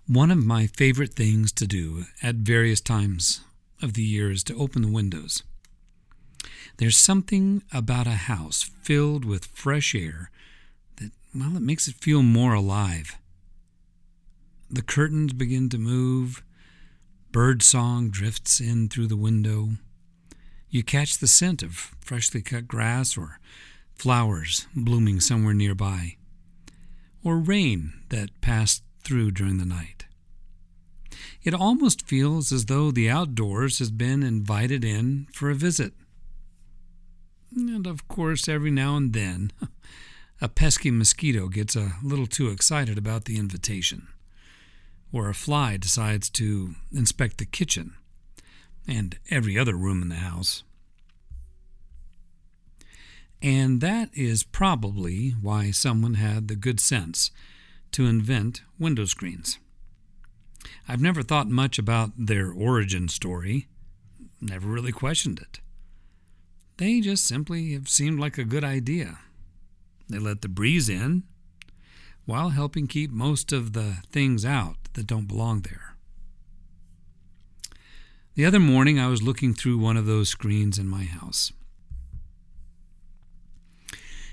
One of my favorite things to do at various times of the year is to open the windows. There's something about a house filled with fresh air that, well, it makes it feel more alive. The curtains begin to move, bird song drifts in through the window. You catch the scent of freshly cut grass or flowers blooming somewhere nearby, or rain that passed through during the night. It almost feels as though the outdoors has been invited in for a visit. And of course, every now and then, a pesky mosquito gets a little too excited about the invitation, or a fly decides to inspect the kitchen and every other room in the house. And that is probably why someone had the good sense to invent window screens. I've never thought much about their origin story, never really questioned it. They just simply have seemed like a good idea. They let the breeze in while helping keep most of the things out that don't belong there. The other morning, I was looking through one of those screens in my house.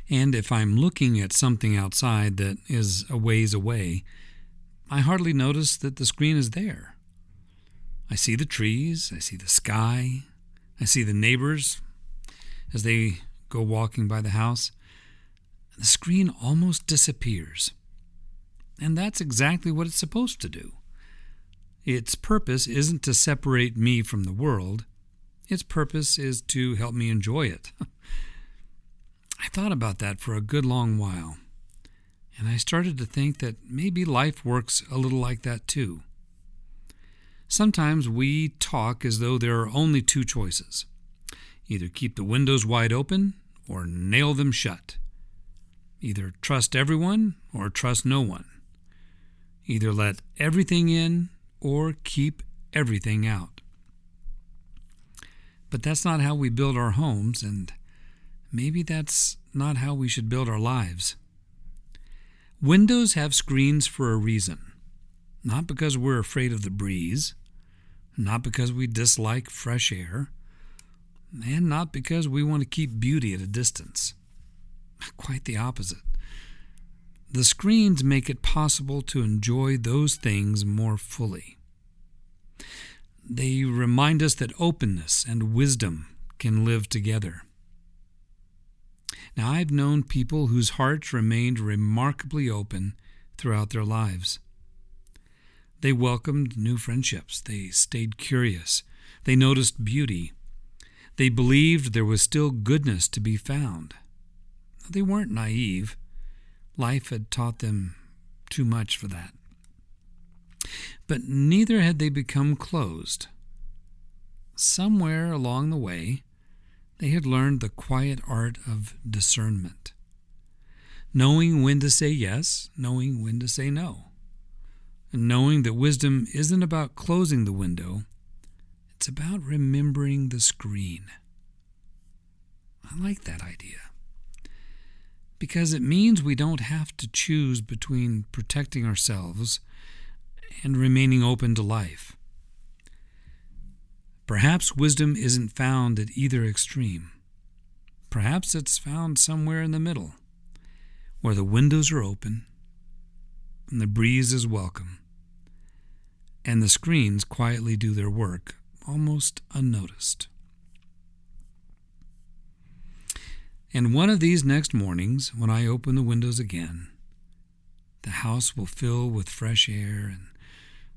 And if I'm looking at something outside that is a ways away, I hardly notice that the screen is there. I see the trees, I see the sky, I see the neighbors as they go walking by the house. The screen almost disappears. And that's exactly what it's supposed to do. Its purpose isn't to separate me from the world. Its purpose is to help me enjoy it. I thought about that for a good long while, and I started to think that maybe life works a little like that too. Sometimes we talk as though there are only two choices. Either keep the windows wide open or nail them shut. Either trust everyone or trust no one. Either let everything in or keep everything out. But that's not how we build our homes, and maybe that's not how we should build our lives. Windows have screens for a reason. Not because we're afraid of the breeze, not because we dislike fresh air, and not because we want to keep beauty at a distance. Quite the opposite. The screens make it possible to enjoy those things more fully. They remind us that openness and wisdom can live together. Now, I've known people whose hearts remained remarkably open throughout their lives. They welcomed new friendships. They stayed curious. They noticed beauty. They believed there was still goodness to be found. They weren't naive. Life had taught them too much for that. But neither had they become closed. Somewhere along the way, they had learned the quiet art of discernment, knowing when to say yes, knowing when to say no, and knowing that wisdom isn't about closing the window, it's about remembering the screen. I like that idea, because it means we don't have to choose between protecting ourselves and remaining open to life. Perhaps wisdom isn't found at either extreme. Perhaps it's found somewhere in the middle, where the windows are open and the breeze is welcome, and the screens quietly do their work almost unnoticed. And one of these next mornings, when I open the windows again, the house will fill with fresh air and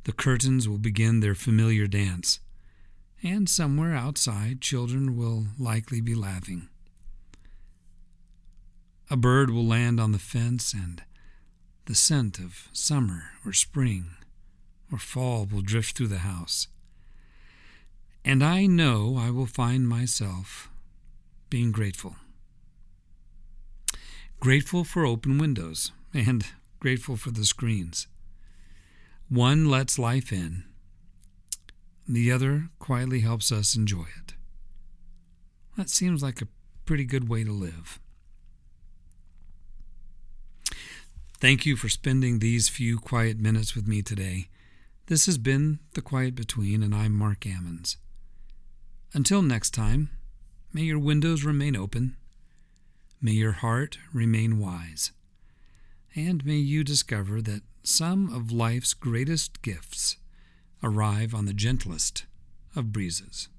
the curtains will begin their familiar dance. And somewhere outside, children will likely be laughing. A bird will land on the fence, and the scent of summer or spring or fall will drift through the house. And I know I will find myself being grateful. Grateful for open windows and grateful for the screens. One lets life in. The other quietly helps us enjoy it. That seems like a pretty good way to live. Thank you for spending these few quiet minutes with me today. This has been The Quiet Between, and I'm Mark Ammons. Until next time, may your windows remain open, may your heart remain wise, and may you discover that some of life's greatest gifts arrive on the gentlest of breezes.